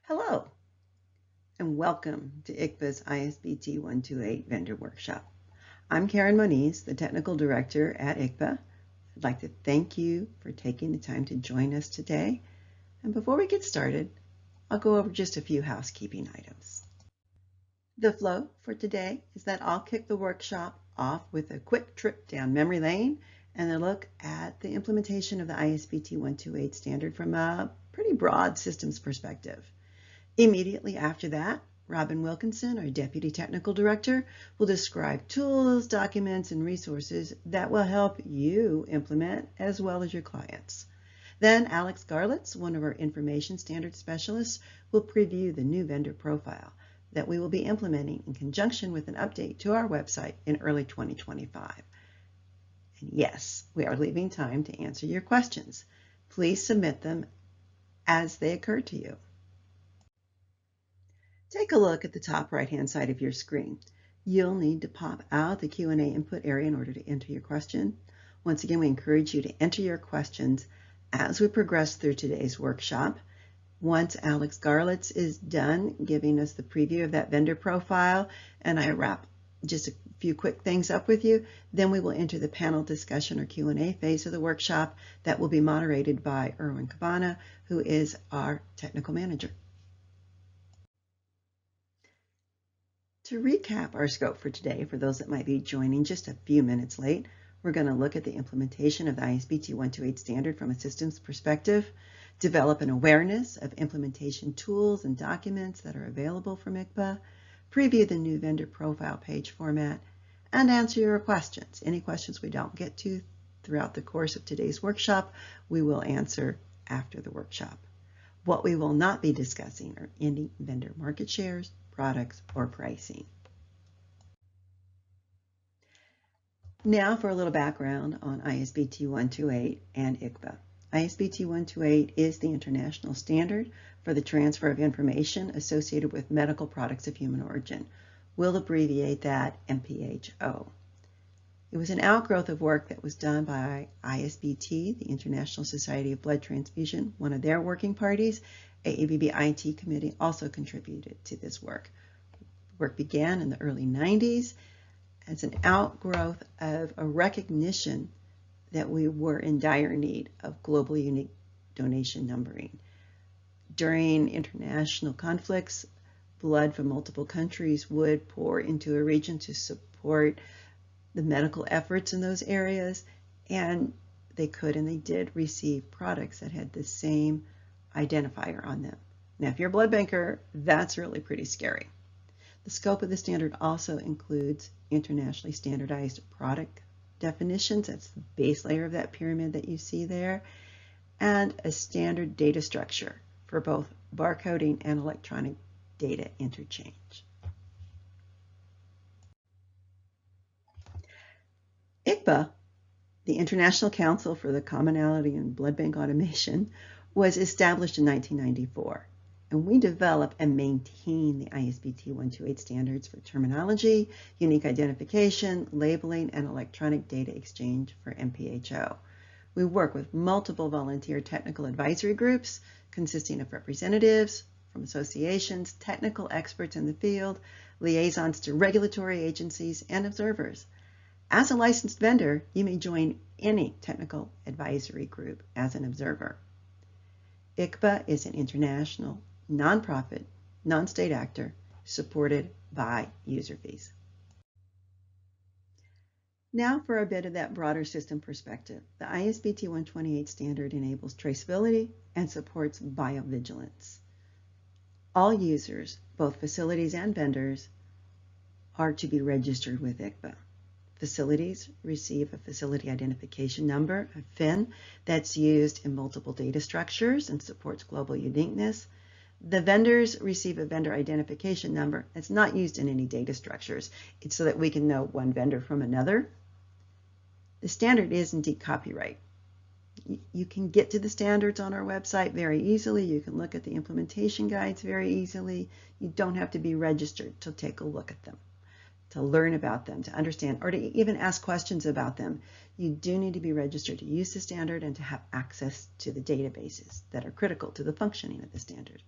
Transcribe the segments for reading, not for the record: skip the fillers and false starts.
Hello, and welcome to ICCBBA's ISBT 128 Vendor Workshop. I'm Karen Moniz, the Technical Director at ICCBBA. I'd like to thank you for taking the time to join us today. And before we get started, I'll go over just a few housekeeping items. The flow for today is that I'll kick the workshop off with a quick trip down memory lane and a look at the implementation of the ISBT 128 standard from a pretty broad systems perspective. Immediately after that, Robin Wilkinson, our Deputy Technical Director, will describe tools, documents, and resources that will help you implement as well as your clients. Then Alex Garlitz, one of our Information Standards Specialists, will preview the new vendor profile that we will be implementing in conjunction with an update to our website in early 2025. And yes, we are leaving time to answer your questions. Please submit them as they occur to you. Take a look at the top right-hand side of your screen. You'll need to pop out the Q&A input area in order to enter your question. Once again, we encourage you to enter your questions as we progress through today's workshop. Once Alex Garlitz is done giving us the preview of that vendor profile, and I wrap just a few quick things up with you, then we will enter the panel discussion or Q&A phase of the workshop that will be moderated by Erwin Cabana, who is our technical manager. To recap our scope for today, for those that might be joining just a few minutes late, we're going to look at the implementation of the ISBT 128 standard from a systems perspective, develop an awareness of implementation tools and documents that are available from ICCBBA, preview the new vendor profile page format, and answer your questions. Any questions we don't get to throughout the course of today's workshop, we will answer after the workshop. What we will not be discussing are any vendor market shares, products, or pricing. Now for a little background on ISBT 128 and ICCBBA. ISBT 128 is the international standard for the transfer of information associated with medical products of human origin. We'll abbreviate that MPHO. It was an outgrowth of work that was done by ISBT, the International Society of Blood Transfusion, one of their working parties. AABB IT committee also contributed to this work. Work began in the early 90s as an outgrowth of a recognition that we were in dire need of globally unique donation numbering. During international conflicts, blood from multiple countries would pour into a region to support the medical efforts in those areas, and they could and they did receive products that had the same identifier on them. Now, if you're a blood banker, that's really pretty scary. The scope of the standard also includes internationally standardized product definitions. That's the base layer of that pyramid that you see there, and a standard data structure for both barcoding and electronic data interchange. ICCBBA, the International Council for the Commonality in Blood Bank Automation, was established in 1994, and we develop and maintain the ISBT 128 standards for terminology, unique identification, labeling, and electronic data exchange for MPHO. We work with multiple volunteer technical advisory groups consisting of representatives from associations, technical experts in the field, liaisons to regulatory agencies, and observers. As a licensed vendor, you may join any technical advisory group as an observer. ICCBBA is an international, nonprofit, non-state actor supported by user fees. Now for a bit of that broader system perspective. The ISBT 128 standard enables traceability and supports biovigilance. All users, both facilities and vendors, are to be registered with ICCBBA. Facilities receive a facility identification number, a FIN, that's used in multiple data structures and supports global uniqueness. The vendors receive a vendor identification number that's not used in any data structures. It's so that we can know one vendor from another. The standard is indeed copyright. You can get to the standards on our website very easily. You can look at the implementation guides very easily. You don't have to be registered to take a look at them, to learn about them, to understand, or to even ask questions about them. You do need to be registered to use the standard and to have access to the databases that are critical to the functioning of the standard.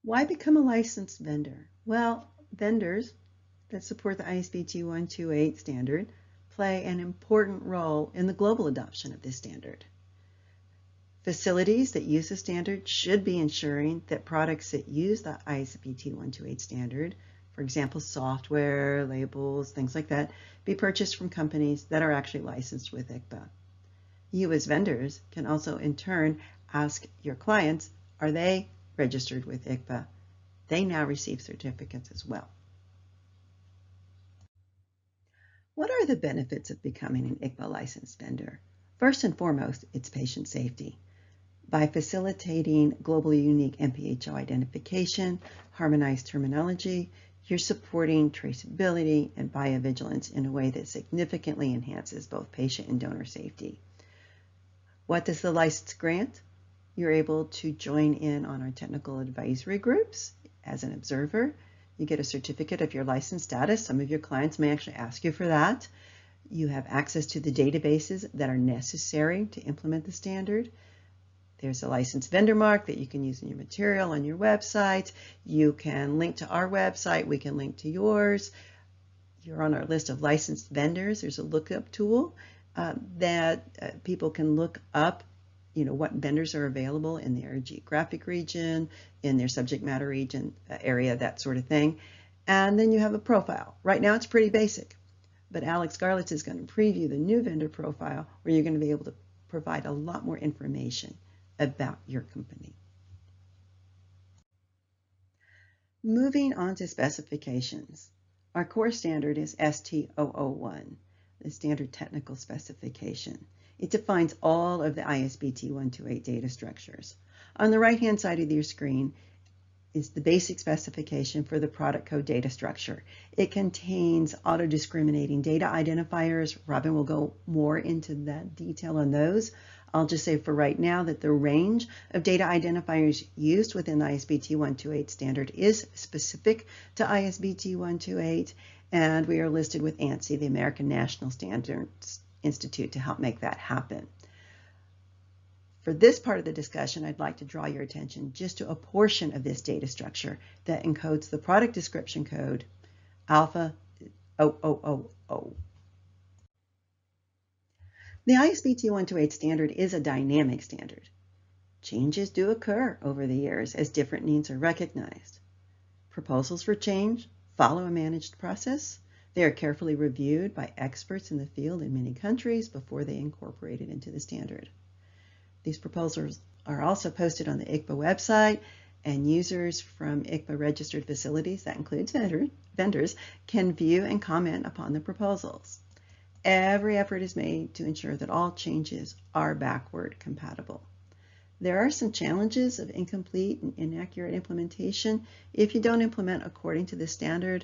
Why become a licensed vendor? Well, vendors that support the ISBT 128 standard play an important role in the global adoption of this standard. Facilities that use the standard should be ensuring that products that use the ISBT 128 standard, for example, software, labels, things like that, be purchased from companies that are actually licensed with ICCBA. You as vendors can also in turn ask your clients, are they registered with ICCBA? They now receive certificates as well. What are the benefits of becoming an ICCBA licensed vendor? First and foremost, it's patient safety. By facilitating globally unique MPHO identification, harmonized terminology, you're supporting traceability and biovigilance in a way that significantly enhances both patient and donor safety. What does the license grant? You're able to join in on our technical advisory groups as an observer. You get a certificate of your license status. Some of your clients may actually ask you for that. You have access to the databases that are necessary to implement the standard. There's a licensed vendor mark that you can use in your material on your website. You can link to our website. We can link to yours. You're on our list of licensed vendors. There's a lookup tool that people can look up, what vendors are available in their geographic region, in their subject matter region, area, that sort of thing. And then you have a profile. Right now it's pretty basic, but Alex Garlitz is going to preview the new vendor profile where you're going to be able to provide a lot more information about your company. Moving on to specifications. Our core standard is ST001, the standard technical specification. It defines all of the ISBT 128 data structures. On the right-hand side of your screen is the basic specification for the product code data structure. It contains auto-discriminating data identifiers. Robin will go more into that detail on those. I'll just say for right now that the range of data identifiers used within the ISBT 128 standard is specific to ISBT 128, and we are listed with ANSI, the American National Standards Institute, to help make that happen. For this part of the discussion, I'd like to draw your attention just to a portion of this data structure that encodes the product description code alpha 0000. The ISBT 128 standard is a dynamic standard. Changes do occur over the years as different needs are recognized. Proposals for change follow a managed process. They are carefully reviewed by experts in the field in many countries before they incorporate it into the standard. These proposals are also posted on the ICCBA website, and users from ICCBA registered facilities, that includes vendors, can view and comment upon the proposals. Every effort is made to ensure that all changes are backward compatible. There are some challenges of incomplete and inaccurate implementation. If you don't implement according to the standard,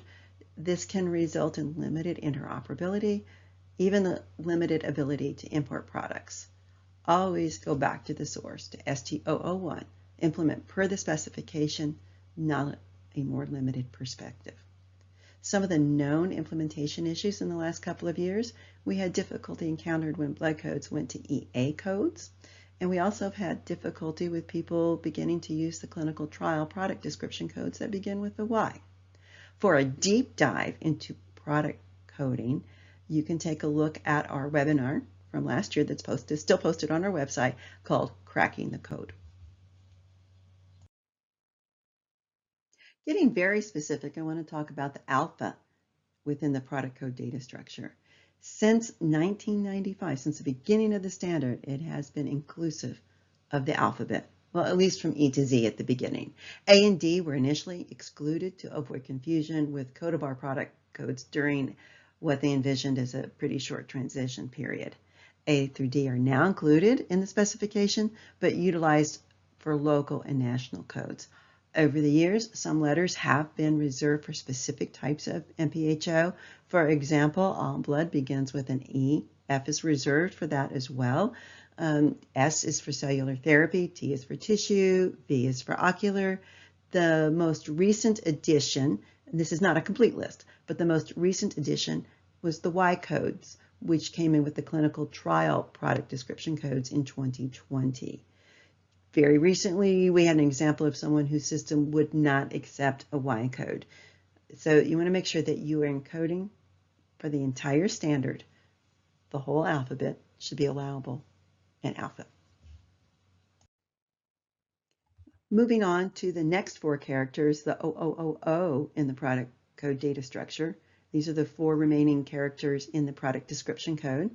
this can result in limited interoperability, even the limited ability to import products. Always go back to the source, to ST001. Implement per the specification, not a more limited perspective. Some of the known implementation issues in the last couple of years, we had difficulty encountered when blood codes went to EA codes, and we also have had difficulty with people beginning to use the clinical trial product description codes that begin with the Y. For a deep dive into product coding, you can take a look at our webinar from last year that's still posted on our website, called Cracking the Code. Getting very specific, I want to talk about the alpha within the product code data structure. Since 1995, since the beginning of the standard, it has been inclusive of the alphabet. Well, at least from E to Z at the beginning. A and D were initially excluded to avoid confusion with Codebar product codes during what they envisioned as a pretty short transition period. A through D are now included in the specification, but utilized for local and national codes. Over the years, some letters have been reserved for specific types of MPHO. For example, all blood begins with an E. F is reserved for that as well. S is for cellular therapy, T is for tissue, V is for ocular. The most recent addition, and this is not a complete list, but the most recent addition was the Y codes, which came in with the clinical trial product description codes in 2020. Very recently, we had an example of someone whose system would not accept a Y code. So you want to make sure that you are encoding for the entire standard. The whole alphabet should be allowable in alpha. Moving on to the next four characters, the OOOO in the product code data structure. These are the four remaining characters in the product description code.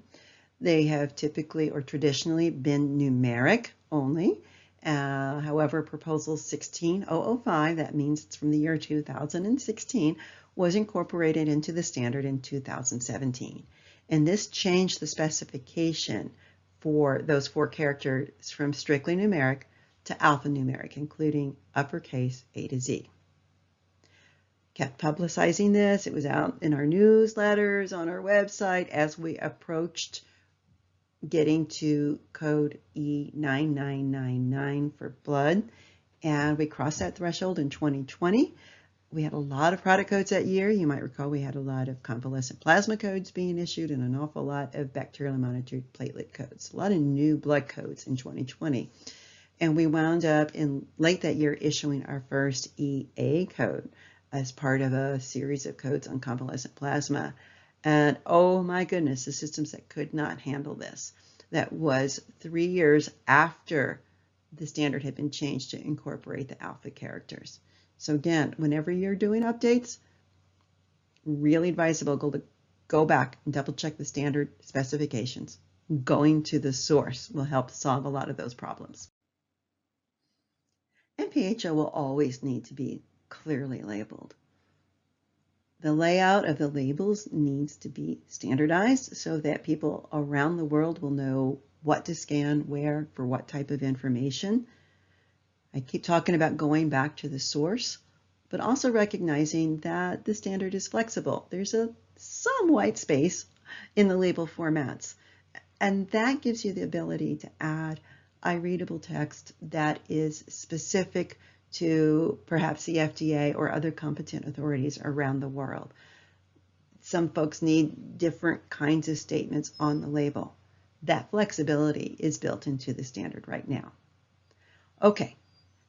They have typically or traditionally been numeric only. However, Proposal 16005, that means it's from the year 2016, was incorporated into the standard in 2017. And this changed the specification for those four characters from strictly numeric to alphanumeric, including uppercase A to Z. Kept publicizing this. It was out in our newsletters, on our website, as we approached getting to code E9999 for blood. And we crossed that threshold in 2020. We had a lot of product codes that year. You might recall we had a lot of convalescent plasma codes being issued and an awful lot of bacterial monitored platelet codes. A lot of new blood codes in 2020. And we wound up in late that year issuing our first EA code as part of a series of codes on convalescent plasma. And oh my goodness, the systems that could not handle this. That was 3 years after the standard had been changed to incorporate the alpha characters. So again, whenever you're doing updates, really advisable to go back and double check the standard specifications. Going to the source will help solve a lot of those problems. MPHO will always need to be clearly labeled. The layout of the labels needs to be standardized so that people around the world will know what to scan, where, for what type of information. I keep talking about going back to the source, but also recognizing that the standard is flexible. There's some white space in the label formats, and that gives you the ability to add readable text that is specific to perhaps the FDA or other competent authorities around the world. Some folks need different kinds of statements on the label. That flexibility is built into the standard right now. Okay,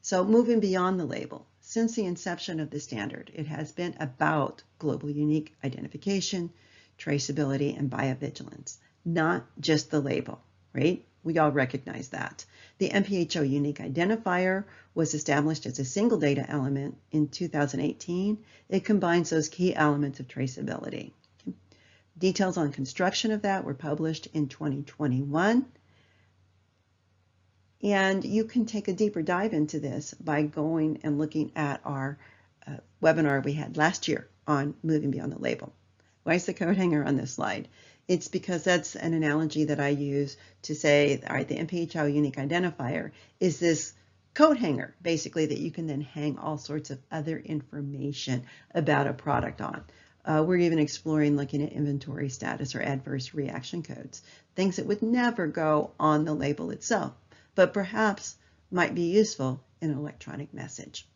so moving beyond the label, since the inception of the standard, it has been about global unique identification, traceability, and biovigilance, not just the label, right? We all recognize that. The MPHO unique identifier was established as a single data element in 2018. It combines those key elements of traceability. Details on construction of that were published in 2021. And you can take a deeper dive into this by going and looking at our webinar we had last year on moving beyond the label. Why is the coat hanger on this slide? It's because that's an analogy that I use to say, all right, the MPHO unique identifier is this coat hanger, basically, that you can then hang all sorts of other information about a product on. We're even exploring looking at inventory status or adverse reaction codes, things that would never go on the label itself, but perhaps might be useful in an electronic message.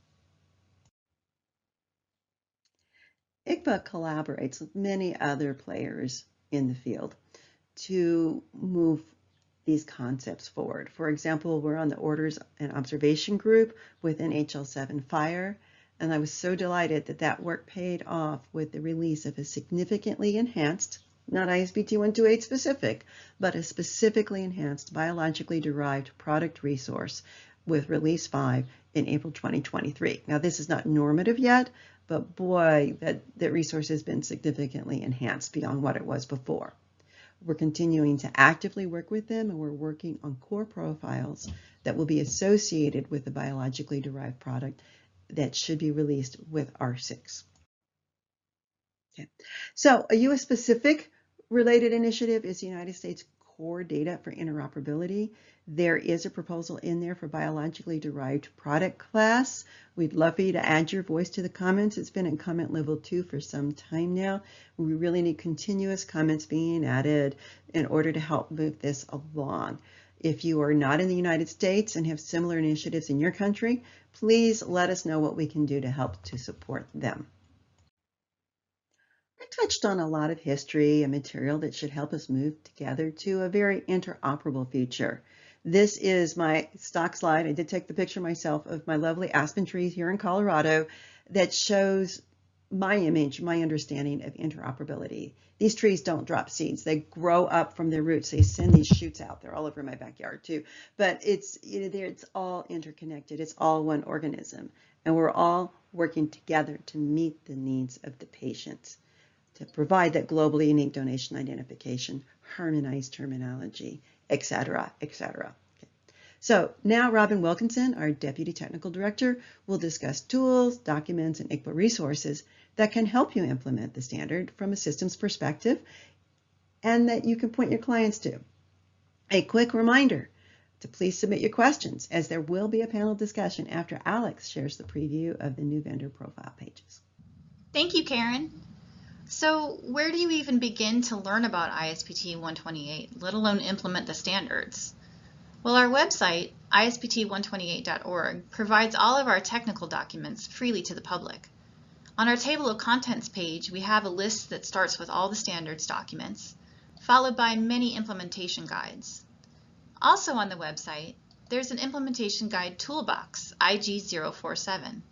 ICCBA collaborates with many other players in the field to move these concepts forward. For example, we're on the Orders and Observation Group within HL7 Fire, and I was so delighted that that work paid off with the release of a significantly enhanced, not ISBT 128 specific, but a specifically enhanced biologically derived product resource with Release 5 in April 2023. Now, this is not normative yet, but boy, that resource has been significantly enhanced beyond what it was before. We're continuing to actively work with them, and we're working on core profiles that will be associated with the biologically derived product that should be released with R6. Okay. So a U.S.-specific related initiative is the United States Core Data for Interoperability. There is a proposal in there for biologically derived product class. We'd love for you to add your voice to the comments. It's been in comment level 2 for some time now. We really need continuous comments being added in order to help move this along. If you are not in the United States and have similar initiatives in your country, please let us know what we can do to help to support them. I touched on a lot of history and material that should help us move together to a very interoperable future. This is my stock slide. I did take the picture myself of my lovely aspen trees here in Colorado that shows my image, my understanding of interoperability. These trees don't drop seeds. They grow up from their roots. They send these shoots out. They're all over my backyard too. But it's all interconnected. It's all one organism. And we're all working together to meet the needs of the patient, to provide that globally unique donation identification, harmonized terminology, et cetera, et cetera. Okay. So now Robin Wilkinson, our Deputy Technical Director, will discuss tools, documents, and ICCBA resources that can help you implement the standard from a systems perspective and that you can point your clients to. A quick reminder to please submit your questions, as there will be a panel discussion after Alex shares the preview of the new vendor profile pages. Thank you, Karen. So where do you even begin to learn about ISBT 128, let alone implement the standards? Well, our website, isbt128.org, provides all of our technical documents freely to the public. On our table of contents page, we have a list that starts with all the standards documents, followed by many implementation guides. Also on the website, there's an implementation guide toolbox, IG047.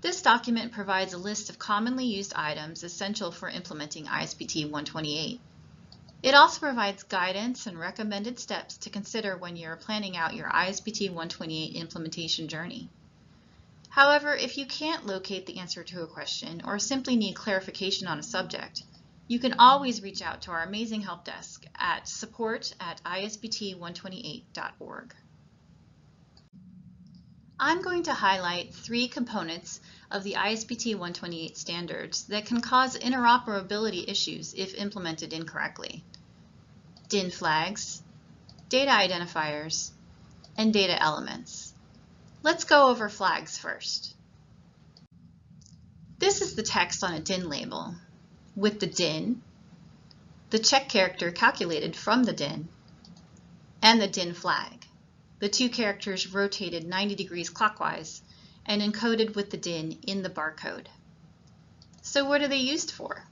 This document provides a list of commonly used items essential for implementing ISBT 128. It also provides guidance and recommended steps to consider when you're planning out your ISBT 128 implementation journey. However, if you can't locate the answer to a question or simply need clarification on a subject, you can always reach out to our amazing help desk at support@isbt128.org. I'm going to highlight 3 components of the ISBT 128 standards that can cause interoperability issues if implemented incorrectly: DIN flags, data identifiers, and data elements. Let's go over flags first. This is the text on a DIN label with the DIN, the check character calculated from the DIN, and the DIN flag, the 2 characters rotated 90 degrees clockwise and encoded with the DIN in the barcode. So what are they used for?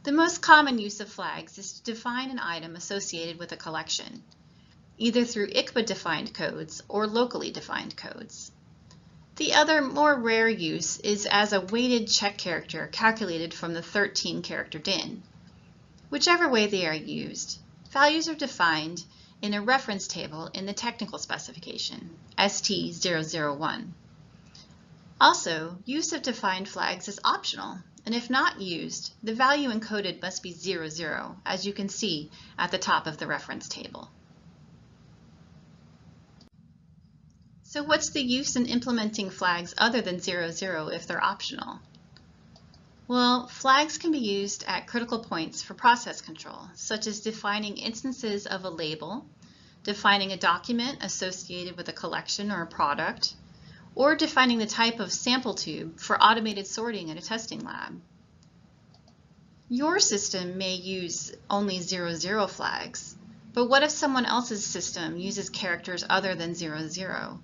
The most common use of flags is to define an item associated with a collection, either through ICCBA-defined codes or locally defined codes. The other, more rare use is as a weighted check character calculated from the 13-character DIN. Whichever way they are used, values are defined in a reference table in the technical specification, ST001. Also, use of defined flags is optional, and if not used, the value encoded must be 00, as you can see at the top of the reference table. So what's the use in implementing flags other than 00 if they're optional? Well, flags can be used at critical points for process control, such as defining instances of a label, defining a document associated with a collection or a product, or defining the type of sample tube for automated sorting in a testing lab. Your system may use only 00 flags, but what if someone else's system uses characters other than 00?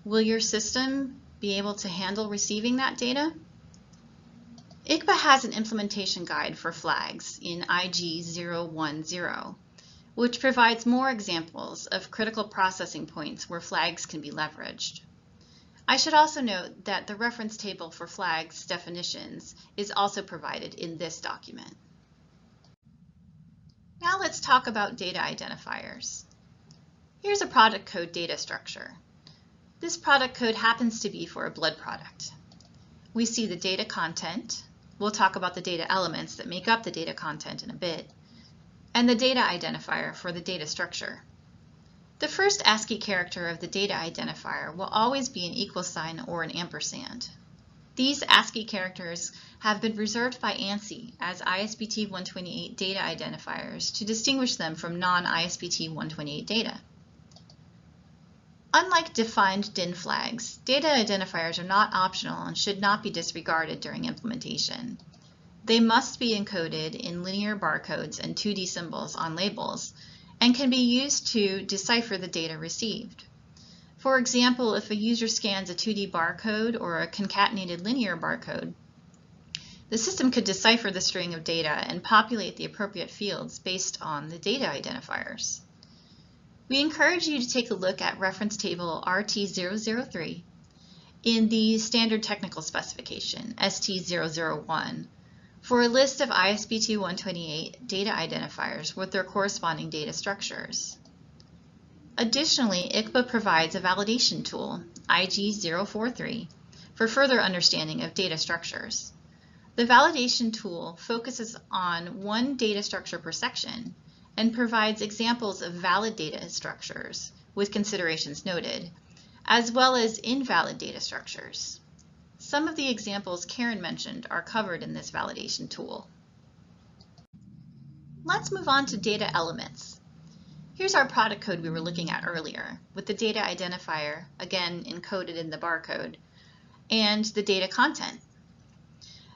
Will your system be able to handle receiving that data? ICCBA has an implementation guide for flags in IG010, which provides more examples of critical processing points where flags can be leveraged. I should also note that the reference table for flags definitions is also provided in this document. Now let's talk about data identifiers. Here's a product code data structure. This product code happens to be for a blood product. We see the data content. We'll talk about the data elements that make up the data content in a bit, and the data identifier for the data structure. The first ASCII character of the data identifier will always be an equal sign or an ampersand. These ASCII characters have been reserved by ANSI as ISBT 128 data identifiers to distinguish them from non-ISBT 128 data. Unlike defined DIN flags, data identifiers are not optional and should not be disregarded during implementation. They must be encoded in linear barcodes and 2D symbols on labels and can be used to decipher the data received. For example, if a user scans a 2D barcode or a concatenated linear barcode, the system could decipher the string of data and populate the appropriate fields based on the data identifiers. We encourage you to take a look at reference table RT003 in the Standard Technical Specification, ST001, for a list of ISBT 128 data identifiers with their corresponding data structures. Additionally, ICCBA provides a validation tool, IG043, for further understanding of data structures. The validation tool focuses on one data structure per section and provides examples of valid data structures with considerations noted, as well as invalid data structures. Some of the examples Karen mentioned are covered in this validation tool. Let's move on to data elements. Here's our product code we were looking at earlier, with the data identifier, again encoded in the barcode, and the data content.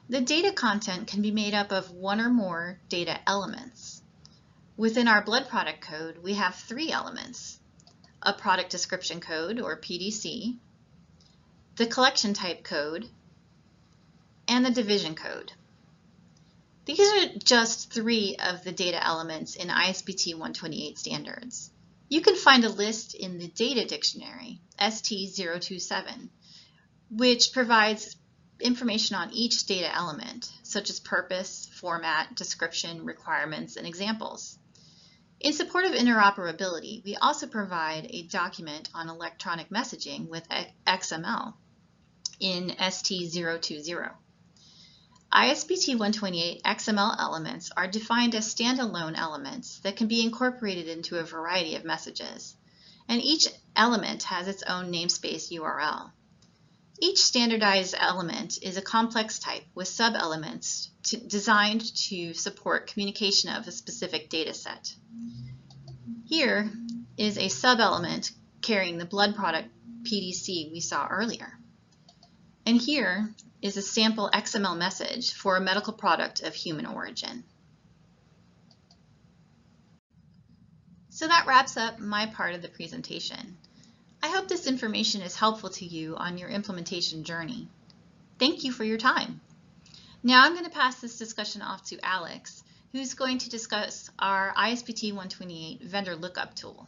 The data content can be made up of one or more data elements. Within our blood product code, we have 3 elements: a product description code, or PDC, the collection type code, and the division code. These are just 3 of the data elements in ISBT 128 standards. You can find a list in the data dictionary, ST027, which provides information on each data element, such as purpose, format, description, requirements, and examples. In support of interoperability, we also provide a document on electronic messaging with XML in ST020. ISBT 128 XML elements are defined as standalone elements that can be incorporated into a variety of messages, and each element has its own namespace URL. Each standardized element is a complex type with sub-elements designed to support communication of a specific data set. Here is a sub-element carrying the blood product PDC we saw earlier. And here is a sample XML message for a medical product of human origin. So that wraps up my part of the presentation. I hope this information is helpful to you on your implementation journey. Thank you for your time. Now I'm going to pass this discussion off to Alex, who's going to discuss our ISBT 128 vendor lookup tool.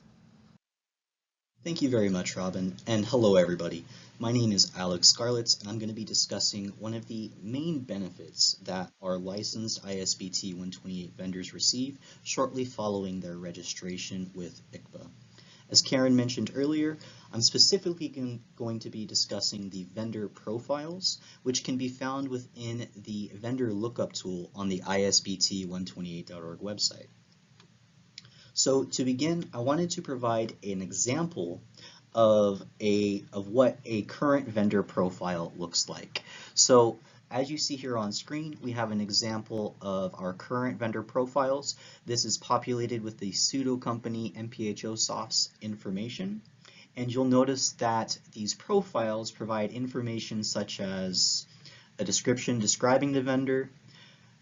Thank you very much, Robin, and hello everybody. My name is Alex Scarlett, and I'm going to be discussing one of the main benefits that our licensed ISBT 128 vendors receive shortly following their registration with ICCBA. As Karen mentioned earlier, I'm specifically going to be discussing the vendor profiles, which can be found within the vendor lookup tool on the ISBT128.org website. So to begin, I wanted to provide an example of what a current vendor profile looks like. So as you see here on screen, we have an example of our current vendor profiles. This is populated with the pseudo company MPHOsoft's information. And you'll notice that these profiles provide information such as a description describing the vendor,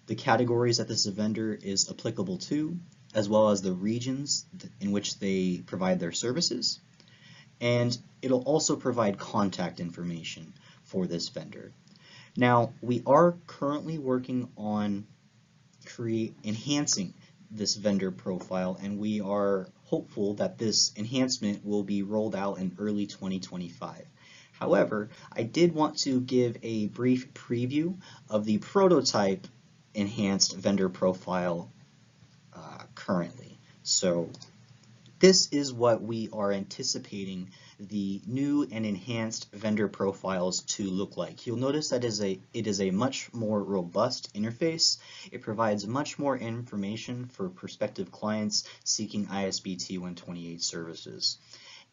the categories that this vendor is applicable to, as well as the regions in which they provide their services. And it'll also provide contact information for this vendor. Now, we are currently working on enhancing this vendor profile, and we are hopeful that this enhancement will be rolled out in early 2025. However, I did want to give a brief preview of the prototype enhanced vendor profile currently. So this is what we are anticipating the new and enhanced vendor profiles to look like. You'll notice that it is a much more robust interface. It provides much more information for prospective clients seeking ISBT 128 services.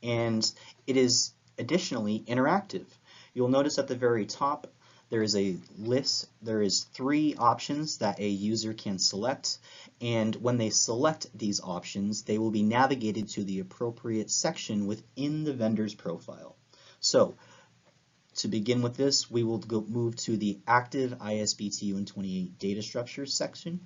And it is additionally interactive. You'll notice at the very top there is a list. There is 3 options that a user can select, and when they select these options, they will be navigated to the appropriate section within the vendor's profile. So to begin with this, we will move to the active ISBT 128 data structures section.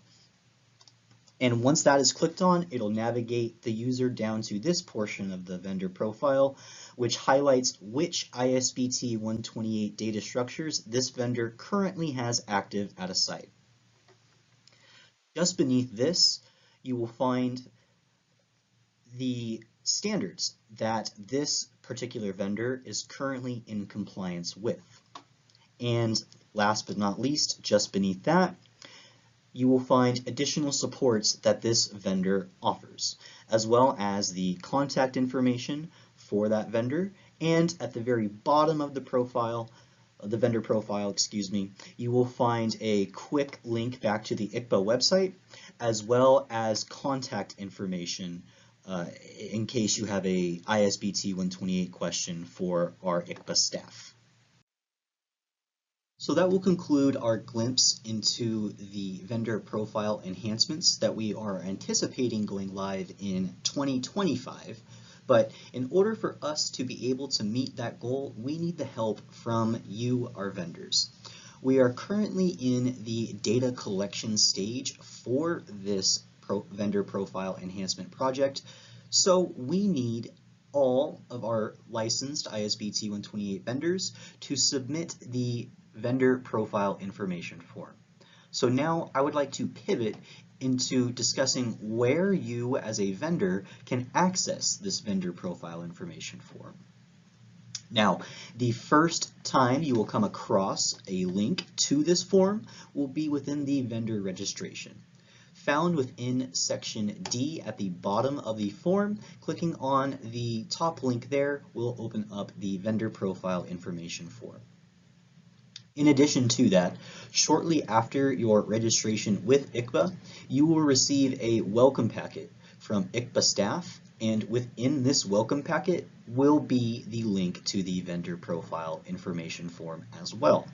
And once that is clicked on, it'll navigate the user down to this portion of the vendor profile, which highlights which ISBT 128 data structures this vendor currently has active at a site. Just beneath this, you will find the standards that this particular vendor is currently in compliance with. And last but not least, just beneath that, you will find additional supports that this vendor offers, as well as the contact information for that vendor. And at the very bottom of the profile, the vendor profile, you will find a quick link back to the ICCBA website, as well as contact information in case you have a ISBT 128 question for our ICCBA staff. So that will conclude our glimpse into the vendor profile enhancements that we are anticipating going live in 2025. But in order for us to be able to meet that goal, we need the help from you, our vendors. We are currently in the data collection stage for this vendor profile enhancement project, so we need all of our licensed ISBT 128 vendors to submit the vendor profile information form. So now I would like to pivot into discussing where you as a vendor can access this vendor profile information form. Now, the first time you will come across a link to this form will be within the vendor registration. Found within section D at the bottom of the form, clicking on the top link there will open up the vendor profile information form. In addition to that, shortly after your registration with ICCBA, you will receive a welcome packet from ICCBA staff, and within this welcome packet will be the link to the vendor profile information form as well.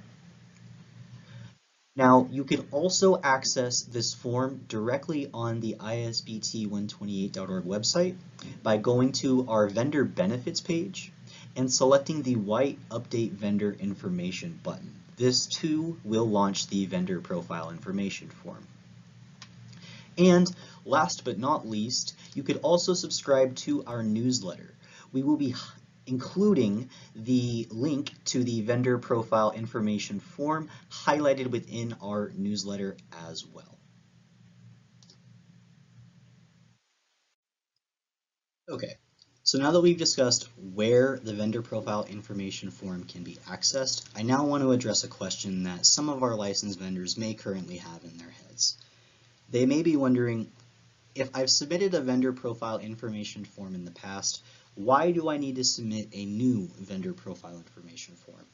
Now, you can also access this form directly on the ISBT128.org website by going to our vendor benefits page and selecting the white Update Vendor Information button. This too will launch the vendor profile information form. And last but not least, you could also subscribe to our newsletter. We will be including the link to the vendor profile information form highlighted within our newsletter as well. Okay, so now that we've discussed where the vendor profile information form can be accessed, I now want to address a question that some of our licensed vendors may currently have in their heads. They may be wondering, if I've submitted a vendor profile information form in the past, why do I need to submit a new vendor profile information form?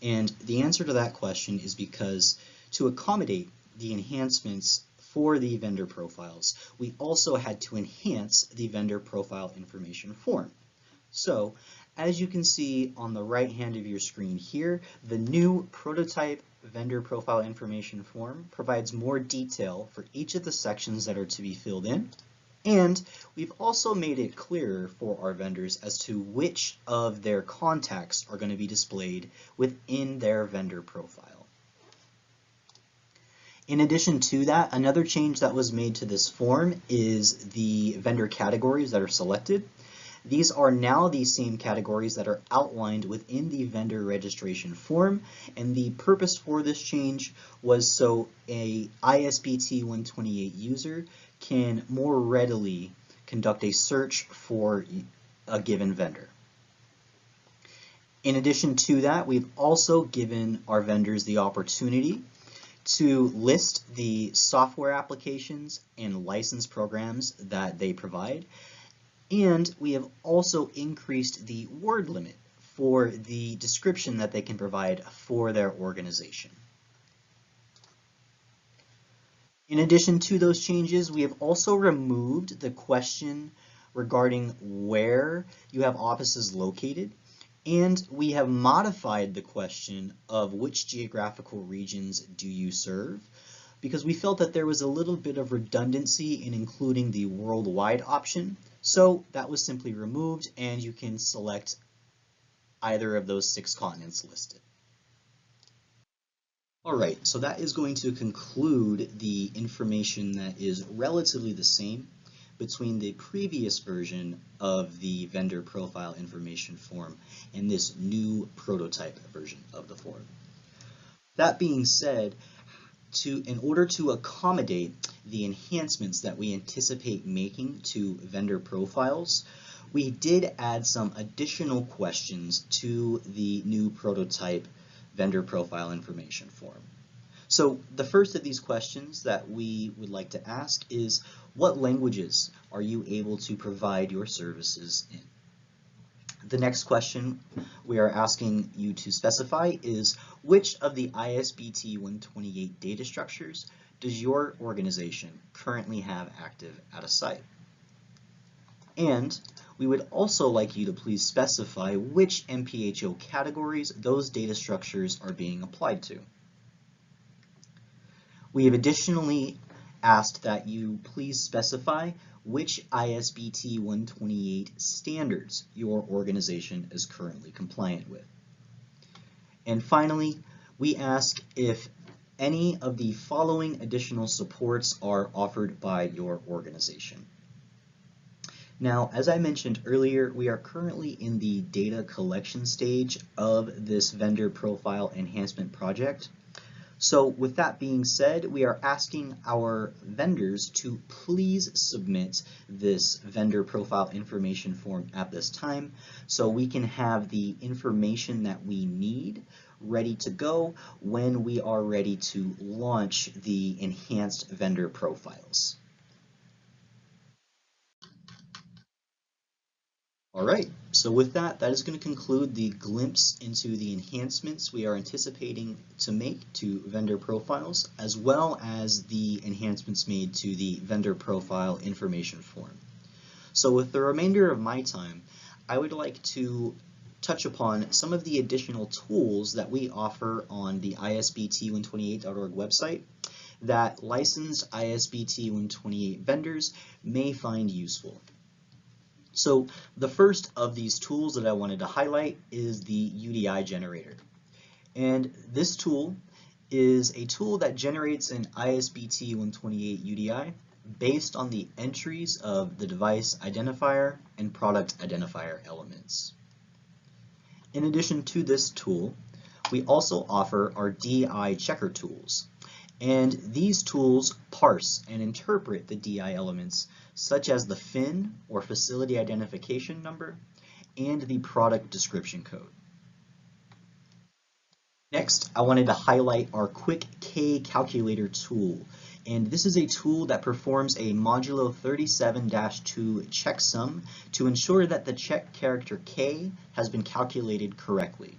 And the answer to that question is because to accommodate the enhancements for the vendor profiles, we also had to enhance the vendor profile information form. So, as you can see on the right hand of your screen here, the new prototype vendor profile information form provides more detail for each of the sections that are to be filled in. And we've also made it clearer for our vendors as to which of their contacts are going to be displayed within their vendor profile. In addition to that, another change that was made to this form is the vendor categories that are selected. These are now the same categories that are outlined within the vendor registration form, and the purpose for this change was so a ISBT 128 user can more readily conduct a search for a given vendor. In addition to that, we've also given our vendors the opportunity to list the software applications and license programs that they provide. And we have also increased the word limit for the description that they can provide for their organization. In addition to those changes, we have also removed the question regarding where you have offices located, and we have modified the question of which geographical regions do you serve, because we felt that there was a little bit of redundancy in including the worldwide option. So that was simply removed, and you can select either of those 6 continents listed. All right, so that is going to conclude the information that is relatively the same between the previous version of the vendor profile information form and this new prototype version of the form. That being said, in order to accommodate the enhancements that we anticipate making to vendor profiles, we did add some additional questions to the new prototype vendor profile information form. So the first of these questions that we would like to ask is, what languages are you able to provide your services in? The next question we are asking you to specify is, which of the ISBT 128 data structures does your organization currently have active at a site? And we would also like you to please specify which MPHO categories those data structures are being applied to. We have additionally asked that you please specify which ISBT 128 standards your organization is currently compliant with. And finally, we ask if any of the following additional supports are offered by your organization. Now, as I mentioned earlier, we are currently in the data collection stage of this vendor profile enhancement project. So with that being said, we are asking our vendors to please submit this vendor profile information form at this time so we can have the information that we need ready to go when we are ready to launch the enhanced vendor profiles. All right, so with that, that is going to conclude the glimpse into the enhancements we are anticipating to make to vendor profiles, as well as the enhancements made to the vendor profile information form. So with the remainder of my time, I would like to touch upon some of the additional tools that we offer on the ISBT128.org website that licensed ISBT128 vendors may find useful. So the first of these tools that I wanted to highlight is the UDI generator. And this tool is a tool that generates an ISBT 128 UDI based on the entries of the device identifier and product identifier elements. In addition to this tool, we also offer our DI checker tools. And these tools parse and interpret the DI elements such as the FIN or facility identification number and the product description code. Next, I wanted to highlight our Quick K calculator tool. And this is a tool that performs a modulo 37-2 checksum to ensure that the check character K has been calculated correctly.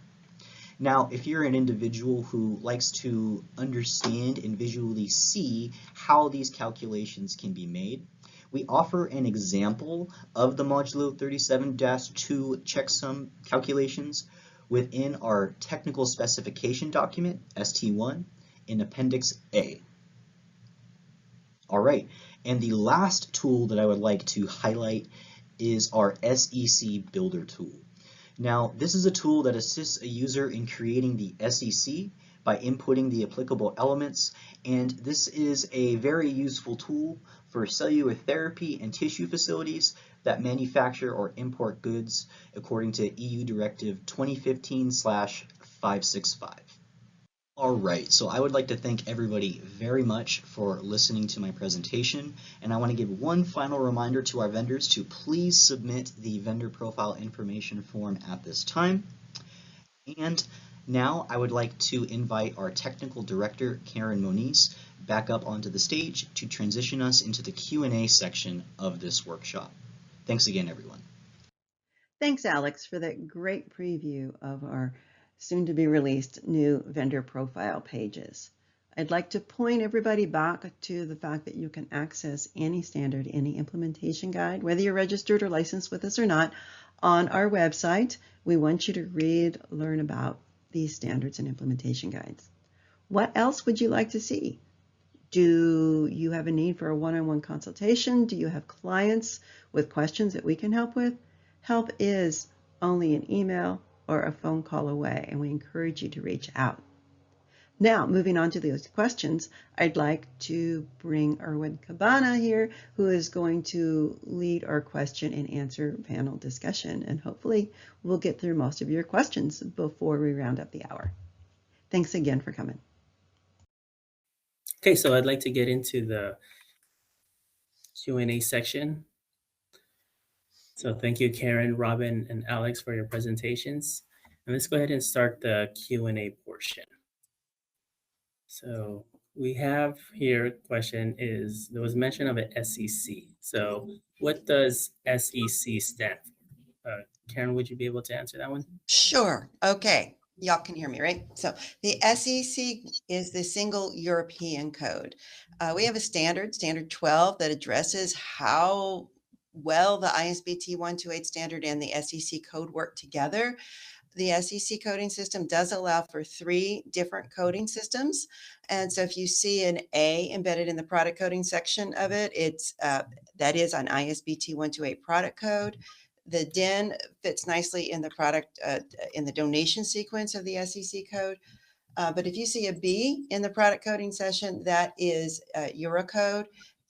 Now, if you're an individual who likes to understand and visually see how these calculations can be made, we offer an example of the modulo 37-2 checksum calculations within our technical specification document, ST1, in Appendix A. All right, and the last tool that I would like to highlight is our SEC Builder tool. Now, this is a tool that assists a user in creating the SEC by inputting the applicable elements, and this is a very useful tool for cellular therapy and tissue facilities that manufacture or import goods according to EU Directive 2015/565. All right, so I would like to thank everybody very much for listening to my presentation, and I want to give one final reminder to our vendors to please submit the vendor profile information form at this time. And now I would like to invite our technical director, Karen Moniz, back up onto the stage to transition us into the Q&A section of this workshop. Thanks again, everyone. Thanks, Alex, for that great preview of our soon-to-be-released new vendor profile pages. I'd like to point everybody back to the fact that you can access any standard, any implementation guide, whether you're registered or licensed with us or not, on our website. We want you to read, learn about these standards and implementation guides. What else would you like to see? Do you have a need for a one-on-one consultation? Do you have clients with questions that we can help with? Help is only an email or a phone call away, and we encourage you to reach out. Now, moving on to those questions, I'd like to bring Erwin Cabana here, who is going to lead our question and answer panel discussion, and hopefully we'll get through most of your questions before we round up the hour. Thanks again for coming. Okay, so I'd like to get into the Q&A section. So thank you, Karen, Robin, and Alex for your presentations. And let's go ahead and start the Q&A portion. So we have here a question is, there was mention of an SEC. So what does SEC stand for? Karen, would you be able to answer that one? Sure. Okay. Y'all can hear me, right? So the SEC is the single European code. We have a standard 12, that addresses how well the ISBT 128 standard and the SEC code work together. The SEC coding system does allow for 3 different coding systems. And so if you see an A embedded in the product coding section of it, it's that is an ISBT 128 product code. The DIN fits nicely in the product, in the donation sequence of the SEC code. But if you see a B in the product coding session, that is Eurocode.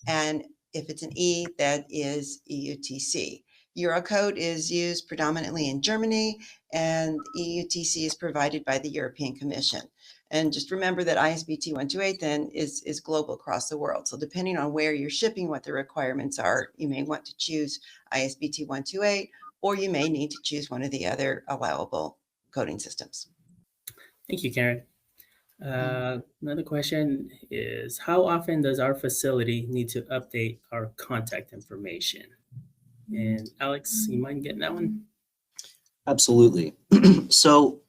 And if it's an E, that is EUTC. Eurocode is used predominantly in Germany, and EUTC is provided by the European Commission. And just remember that ISBT 128 then is global across the world. So depending on where you're shipping, what the requirements are, you may want to choose ISBT 128, or you may need to choose one of the other allowable coding systems. Thank you, Karen. Another question is, how often does our facility need to update our contact information? And Alex, you mind getting that one? Absolutely. So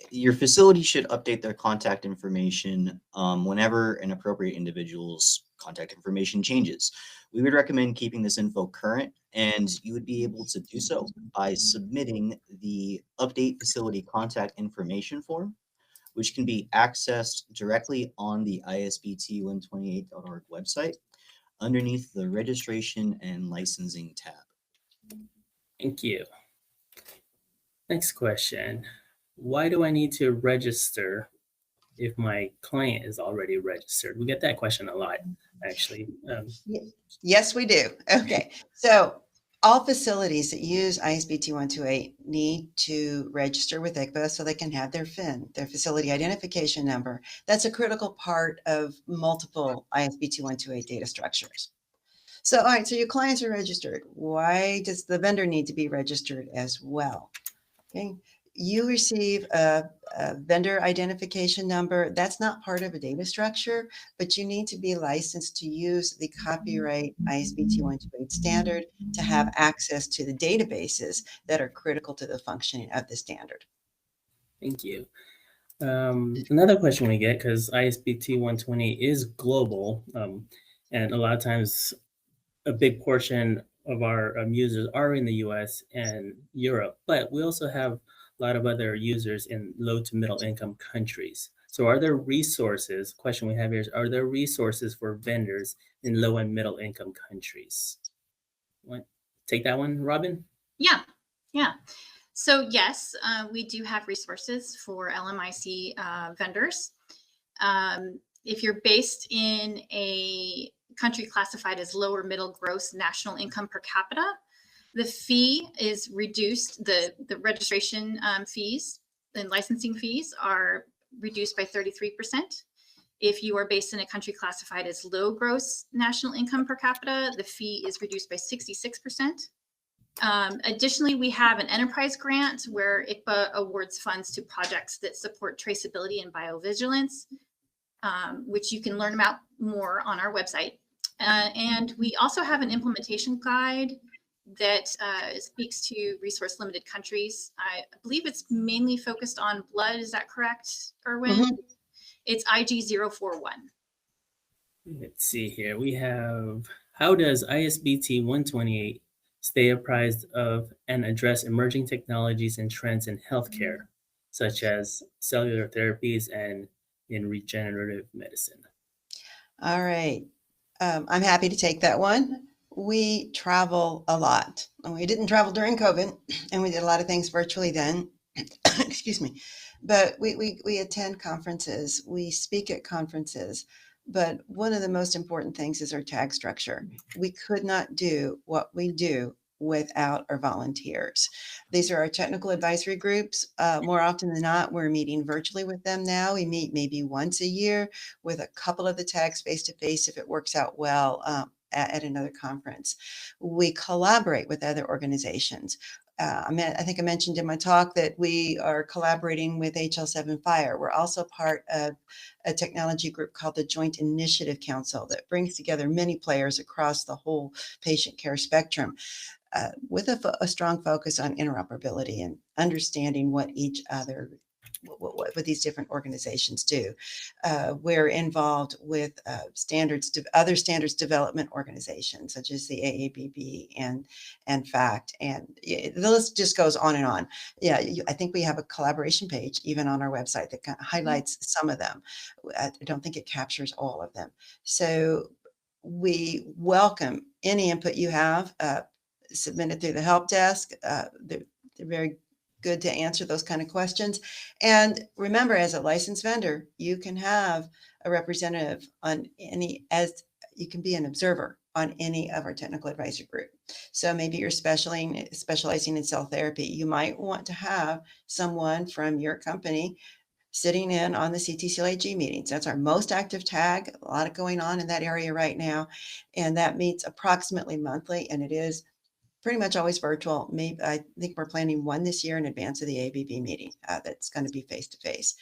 your facility should update their contact information whenever an appropriate individual's contact information changes. We would recommend keeping this info current, and you would be able to do so by submitting the Update Facility Contact Information form, which can be accessed directly on the ISBT128.org website underneath the Registration and Licensing tab. Thank you. Next question. Why do I need to register if my client is already registered? We get that question a lot, actually. Yes, we do. Okay. So all facilities that use ISBT 128 need to register with ICCBA so they can have their FIN, their facility identification number. That's a critical part of multiple ISBT 128 data structures. So, all right, so your clients are registered. Why does the vendor need to be registered as well? Okay. You receive a vendor identification number. That's not part of a data structure, but you need to be licensed to use the copyright ISBT 128 standard to have access to the databases that are critical to the functioning of the standard. Thank you. Another question we get, because ISBT 120 is global, and a lot of times a big portion of our users are in the US and Europe, but we also have a lot of other users in low to middle income countries. So are there resources, question we have here is, are there resources for vendors in low and middle income countries? Want take that one, Robin? Yeah. So yes, we do have resources for LMIC vendors. If you're based in a country classified as lower middle gross national income per capita, the fee is reduced. The registration fees and licensing fees are reduced by 33%. If you are based in a country classified as low gross national income per capita, the fee is reduced by 66%. Additionally, we have an enterprise grant where ICCBA awards funds to projects that support traceability and biovigilance, which you can learn about more on our website. And we also have an implementation guide that speaks to resource limited countries. I believe it's mainly focused on blood. Is that correct, Erwin? Mm-hmm. It's IG041. Let's see here. We have, how does ISBT 128 stay apprised of and address emerging technologies and trends in healthcare, such as cellular therapies and in regenerative medicine? All right. I'm happy to take that one. We travel a lot. We didn't travel during COVID, and we did a lot of things virtually then. Excuse me. But we attend conferences. We speak at conferences. But one of the most important things is our tag structure. We could not do what we do without our volunteers. These are our technical advisory groups. More often than not, we're meeting virtually with them now. We meet maybe once a year with a couple of the tags face-to-face if it works out well. at another conference. We collaborate with other organizations. I think I mentioned in my talk that we are collaborating with HL7 Fire. We're also part of a technology group called the Joint Initiative Council that brings together many players across the whole patient care spectrum, with a strong focus on interoperability and understanding what each other, what these different organizations do. We're involved with other standards development organizations such as the AABB and FACT, and the list just goes on and on. Yeah, I think we have a collaboration page even on our website that kind of highlights some of them. I don't think it captures all of them. So we welcome any input you have. Submitted through the help desk. They're very good to answer those kind of questions. And remember, as a licensed vendor, you can have a representative on as you can be an observer on any of our technical advisory group. So maybe you're specializing in cell therapy. You might want to have someone from your company sitting in on the CTCLAG meetings. That's our most active tag. A lot of going on in that area right now. And that meets approximately monthly, and it is pretty much always virtual. Maybe I think we're planning one this year in advance of the ABB meeting that's going to be face to face.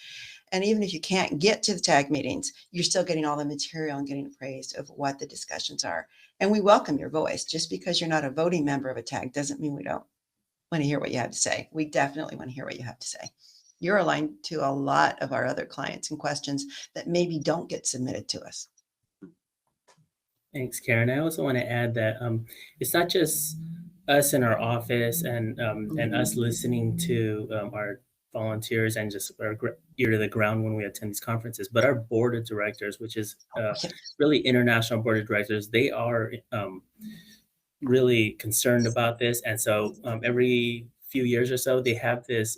And even if you can't get to the tag meetings, you're still getting all the material and getting appraised of what the discussions are. And we welcome your voice. Just because you're not a voting member of a tag doesn't mean we don't want to hear what you have to say. We definitely want to hear what you have to say. You're aligned to a lot of our other clients and questions that maybe don't get submitted to us. Thanks, Karen. I also want to add that it's not just us in our office and us listening to our volunteers and just our ear to the ground when we attend these conferences, but our board of directors, which is really international board of directors, they are really concerned about this. And so every few years or so, they have this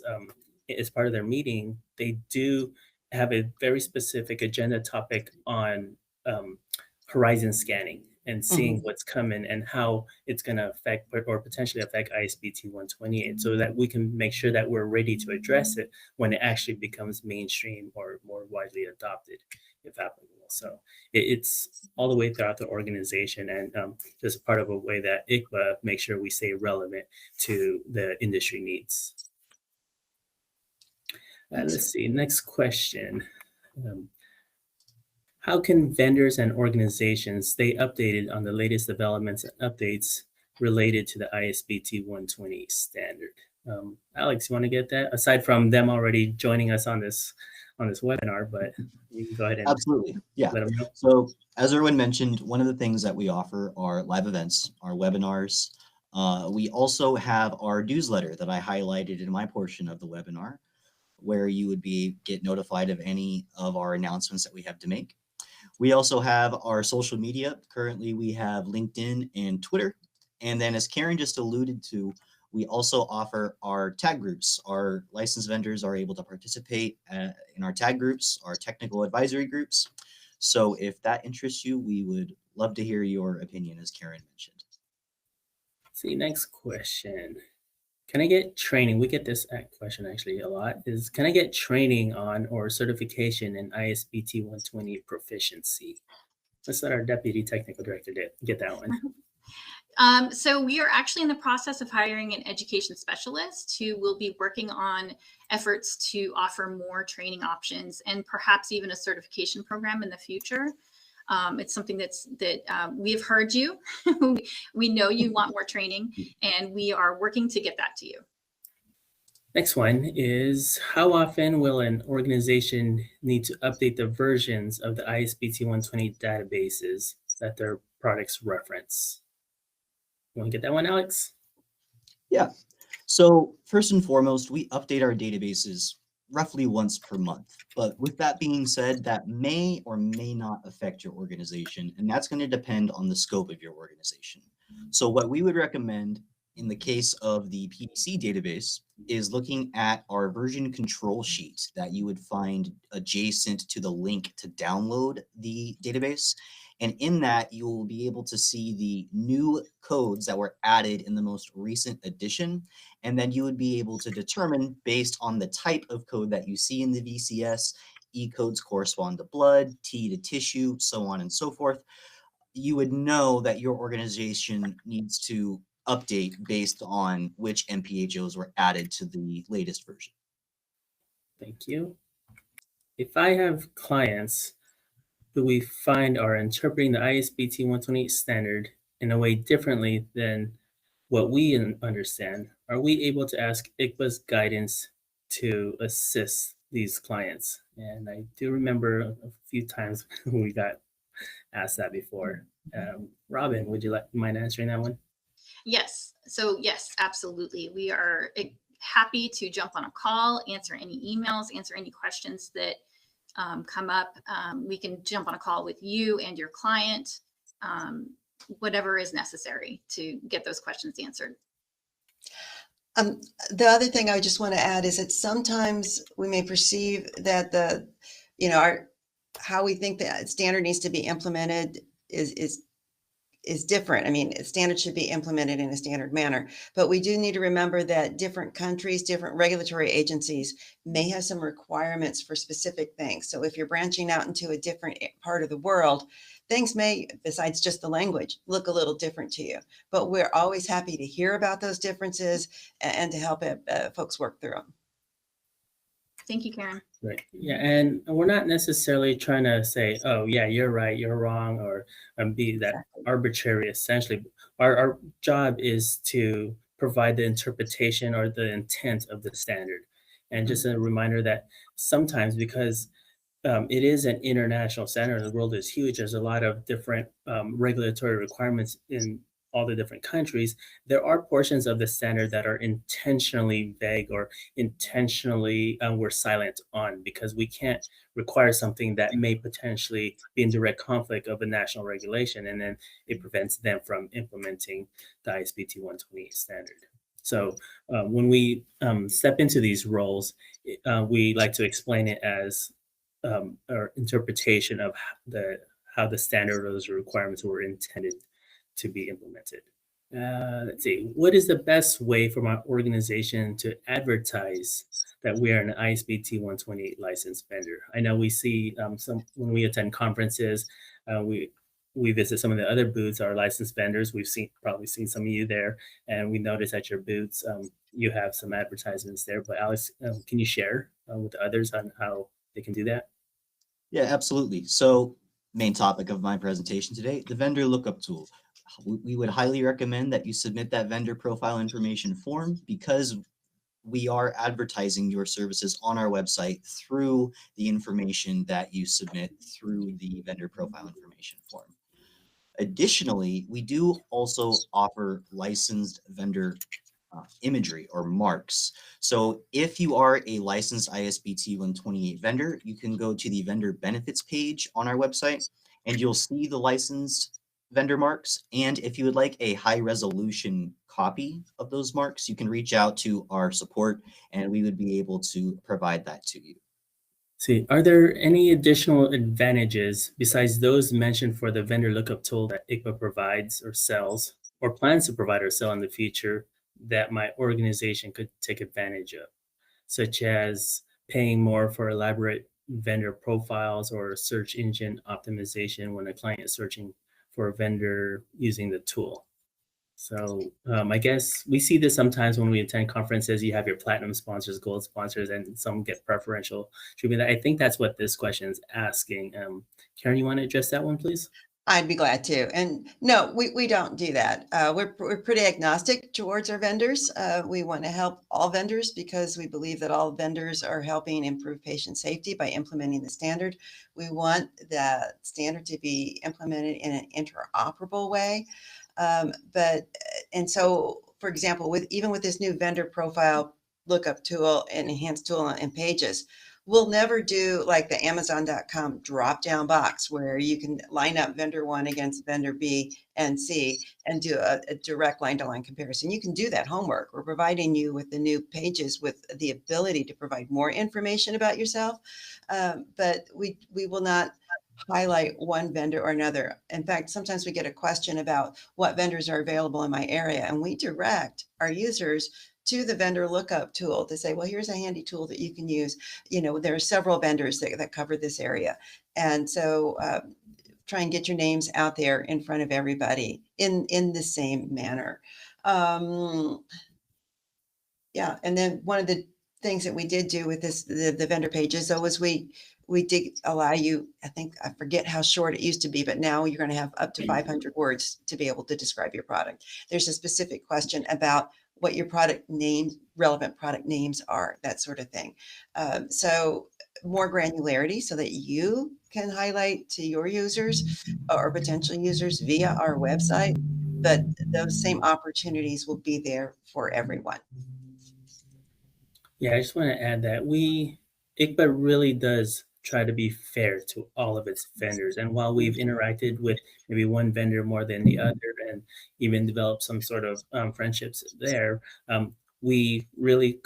as part of their meeting. They do have a very specific agenda topic on horizon scanning and seeing what's coming and how it's going to affect or potentially affect ISBT 128, so that we can make sure that we're ready to address it when it actually becomes mainstream or more widely adopted, if applicable. So it's all the way throughout the organization, and just part of a way that ICCBA makes sure we stay relevant to the industry needs. Let's see, next question. How can vendors and organizations stay updated on the latest developments and updates related to the ISBT 120 standard? Alex, you want to get that? Aside from them already joining us on this webinar, but you can go ahead and absolutely, yeah. Let them know. So as Erwin mentioned, one of the things that we offer are live events, our webinars. We also have our newsletter that I highlighted in my portion of the webinar, where you would get notified of any of our announcements that we have to make. We also have our social media. Currently, we have LinkedIn and Twitter. And then, as Karen just alluded to, we also offer our tag groups. Our licensed vendors are able to participate in our tag groups, our technical advisory groups. So if that interests you, we would love to hear your opinion, as Karen mentioned. See, next question. Can I get training? We get this question actually a lot. Can I get training on or certification in ISBT 120 proficiency? Let's let our deputy technical director get that one. So we are actually in the process of hiring an education specialist who will be working on efforts to offer more training options and perhaps even a certification program in the future. It's something that we have heard you. We know you want more training, and we are working to get that to you. Next one is, how often will an organization need to update the versions of the ISBT 120 databases that their products reference? You want to get that one, Alex? Yeah. So first and foremost, we update our databases roughly once per month. But with that being said, that may or may not affect your organization, and that's going to depend on the scope of your organization. So what we would recommend in the case of the PDC database is looking at our version control sheet that you would find adjacent to the link to download the database. And in that, you will be able to see the new codes that were added in the most recent edition. And then you would be able to determine, based on the type of code that you see in the VCS, E codes correspond to blood, T to tissue, so on and so forth. you would know that your organization needs to update based on which MPHOs were added to the latest version. Thank you. If I have clients who we find are interpreting the ISBT 128 standard in a way differently than what we understand, are we able to ask ICCBA's guidance to assist these clients? And I do remember a few times we got asked that before. Robin, would you mind answering that one? Yes. So yes, absolutely. We are happy to jump on a call, answer any emails, answer any questions that come up. We can jump on a call with you and your client, whatever is necessary to get those questions answered. The other thing I just want to add is that sometimes we may perceive that how we think the standard needs to be implemented is different. I mean, standards should be implemented in a standard manner, but we do need to remember that different countries, different regulatory agencies may have some requirements for specific things. So if you're branching out into a different part of the world, things may, besides just the language, look a little different to you. But we're always happy to hear about those differences and to help folks work through them. Thank you, Karen. Right. Yeah, and we're not necessarily trying to say, oh, yeah, you're right, you're wrong, or be that arbitrary, essentially. Our job is to provide the interpretation or the intent of the standard. And just a reminder that sometimes, because it is an international standard, the world is huge, there's a lot of different regulatory requirements in all the different countries, there are portions of the standard that are intentionally vague or intentionally we're silent on, because we can't require something that may potentially be in direct conflict of a national regulation, and then it prevents them from implementing the ISBT 128 standard. So when we step into these roles, we like to explain it as our interpretation of how the standard or those requirements were intended to be implemented. Let's see, what is the best way for my organization to advertise that we are an ISBT 128 licensed vendor? I know we see some when we attend conferences, we visit some of the other booths, our licensed vendors. We've probably seen some of you there, and we notice at your booths you have some advertisements there. But Alex, can you share with others on how they can do that? Yeah, absolutely. So, main topic of my presentation today, the vendor lookup tool. We would highly recommend that you submit that vendor profile information form, because we are advertising your services on our website through the information that you submit through the vendor profile information form. Additionally, we do also offer licensed vendor imagery or marks. So if you are a licensed ISBT 128 vendor, you can go to the vendor benefits page on our website and you'll see the licensed vendor marks. And if you would like a high resolution copy of those marks, you can reach out to our support and we would be able to provide that to you. See, are there any additional advantages besides those mentioned for the vendor lookup tool that ICCBA provides or sells, or plans to provide or sell in the future, that my organization could take advantage of, such as paying more for elaborate vendor profiles or search engine optimization when a client is searching for a vendor using the tool? So I guess we see this sometimes when we attend conferences. You have your platinum sponsors, gold sponsors, and some get preferential treatment. I think that's what this question is asking. Karen, you want to address that one, please? I'd be glad to. And no, we don't do that. We're pretty agnostic towards our vendors. We want to help all vendors because we believe that all vendors are helping improve patient safety by implementing the standard. We want the standard to be implemented in an interoperable way. And so, for example, even with this new vendor profile lookup tool and enhanced tool and pages, we'll never do like the Amazon.com drop-down box where you can line up vendor 1 against vendor B and C and do a direct line-to-line comparison. You can do that homework. We're providing you with the new pages with the ability to provide more information about yourself, but we will not highlight one vendor or another. In fact, sometimes we get a question about what vendors are available in my area, and we direct our users to the vendor lookup tool to say, well, here's a handy tool that you can use. There are several vendors that cover this area. And so try and get your names out there in front of everybody in the same manner. Yeah, and then one of the things that we did do with this, the vendor pages, though, was we did allow you, I think, I forget how short it used to be, but now you're going to have up to 500 words to be able to describe your product. There's a specific question about what your product names, relevant product names are, that sort of thing. So more granularity so that you can highlight to your users or potential users via our website, but those same opportunities will be there for everyone. Yeah, I just want to add that ICCBA really does try to be fair to all of its vendors. And while we've interacted with maybe one vendor more than the other and even developed some sort of friendships there, we really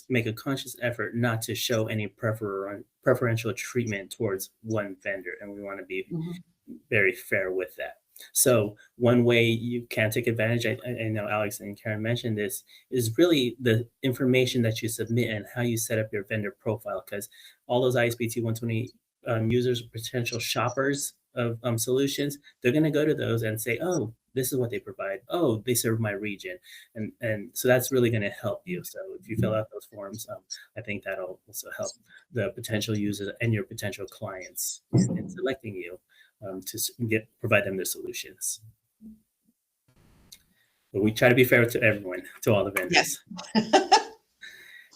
make a conscious effort not to show any preferential treatment towards one vendor. And we want to be very fair with that. So one way you can take advantage, I know Alex and Karen mentioned this, is really the information that you submit and how you set up your vendor profile, because all those ISBT 120 users, potential shoppers of solutions, they're going to go to those and say, oh, this is what they provide. Oh, they serve my region. And so that's really going to help you. So if you fill out those forms, I think that'll also help the potential users and your potential clients in selecting you. To provide them the solutions. But we try to be fair to everyone, to all the vendors. Yes.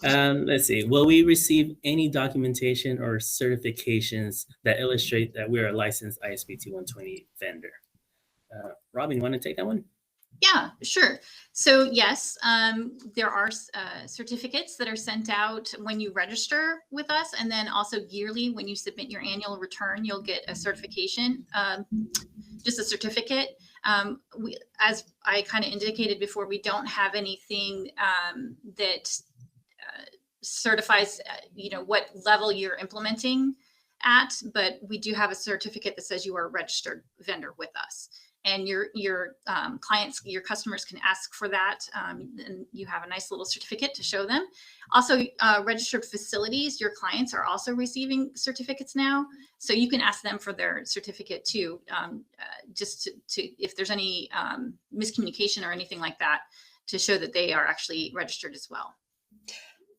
Let's see. Will we receive any documentation or certifications that illustrate that we're a licensed ISBT 120 vendor? Robin, you want to take that one? Yeah, sure. So yes, there are certificates that are sent out when you register with us, and then also yearly when you submit your annual return, you'll get a certification, just a certificate. As I kind of indicated before, we don't have anything that certifies, what level you're implementing at, but we do have a certificate that says you are a registered vendor with us. And your clients, your customers can ask for that, and you have a nice little certificate to show them. Also, registered facilities, your clients are also receiving certificates now, so you can ask them for their certificate too, just to if there's any miscommunication or anything like that, to show that they are actually registered as well.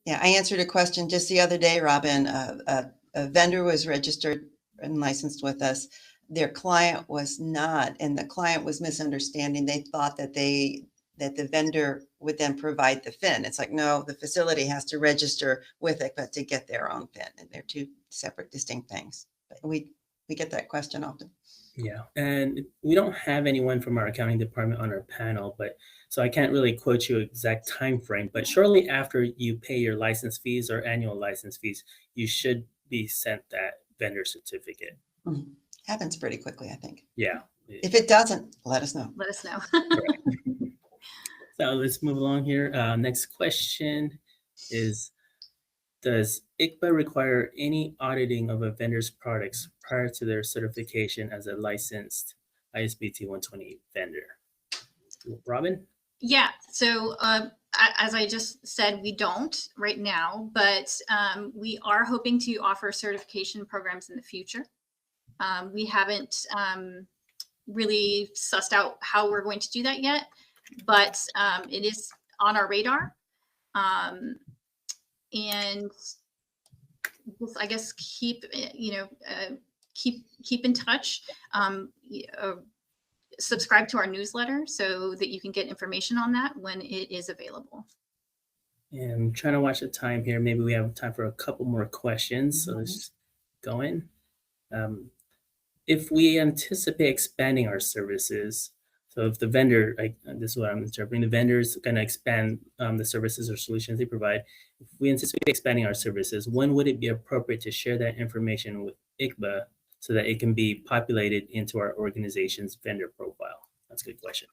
Yeah, I answered a question just the other day, Robin. A vendor was registered and licensed with us. Their client was not, and the client was misunderstanding. They thought that the vendor would then provide the FIN. It's like, no, the facility has to register with it, but to get their own FIN, and they're two separate, distinct things. But we get that question often. Yeah, and we don't have anyone from our accounting department on our panel, but so I can't really quote you exact time frame. But shortly after you pay your license fees or annual license fees, you should be sent that vendor certificate. Mm-hmm. Happens pretty quickly, I think. Yeah. If it doesn't, let us know. Let us know. So let's move along here. Next question is, does ICCBA require any auditing of a vendor's products prior to their certification as a licensed ISBT 120 vendor? Robin? Yeah, so as I just said, we don't right now, but we are hoping to offer certification programs in the future. We haven't really sussed out how we're going to do that yet, but it is on our radar. And just, I guess, keep in touch. Subscribe to our newsletter so that you can get information on that when it is available. And I'm trying to watch the time here. Maybe we have time for a couple more questions. So let's just go in. If we anticipate expanding our services, so if the vendor, this is what I'm interpreting, the vendor is going to expand the services or solutions they provide. If we anticipate expanding our services, when would it be appropriate to share that information with ICCBA so that it can be populated into our organization's vendor profile? That's a good question.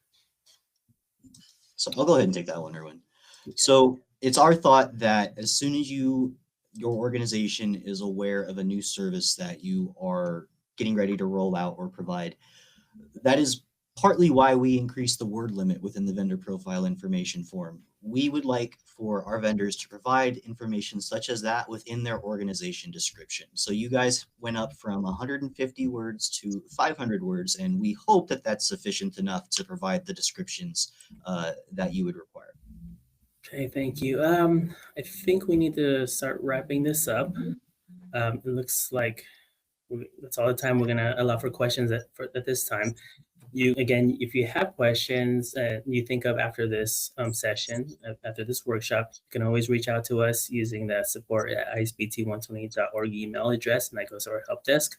So I'll go ahead and take that one, Erwin. Okay. So it's our thought that as soon as your organization is aware of a new service that you are getting ready to roll out or provide, that is partly why we increase the word limit within the vendor profile information form. we would like for our vendors to provide information such as that within their organization description. So you guys went up from 150 words to 500 words, and we hope that that's sufficient enough to provide the descriptions that you would require. Okay, thank you. I think we need to start wrapping this up. It looks like that's all the time we're going to allow for questions at this time. If you have questions you think of after this session, after this workshop, you can always reach out to us using the support@isbt128.org email address, and that goes to our help desk.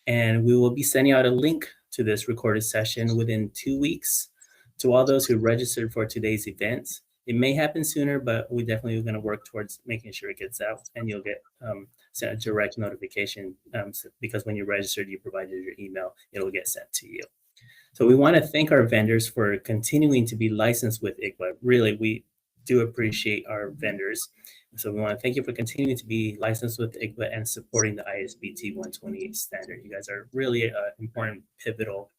And we will be sending out a link to this recorded session within 2 weeks to all those who registered for today's event. It may happen sooner, but we definitely are going to work towards making sure it gets out, and you'll get sent a direct notification because when you registered, you provided your email, it'll get sent to you. So we want to thank our vendors for continuing to be licensed with ICCBA. Really, we do appreciate our vendors. So we want to thank you for continuing to be licensed with ICCBA and supporting the ISBT 128 standard. You guys are really an important pivotal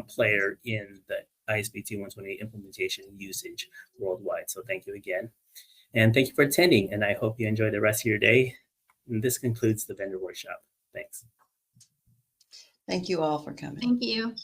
player in the ISBT 128 implementation and usage worldwide. So thank you again. And thank you for attending. And I hope you enjoy the rest of your day. And this concludes the vendor workshop. Thanks. Thank you all for coming. Thank you.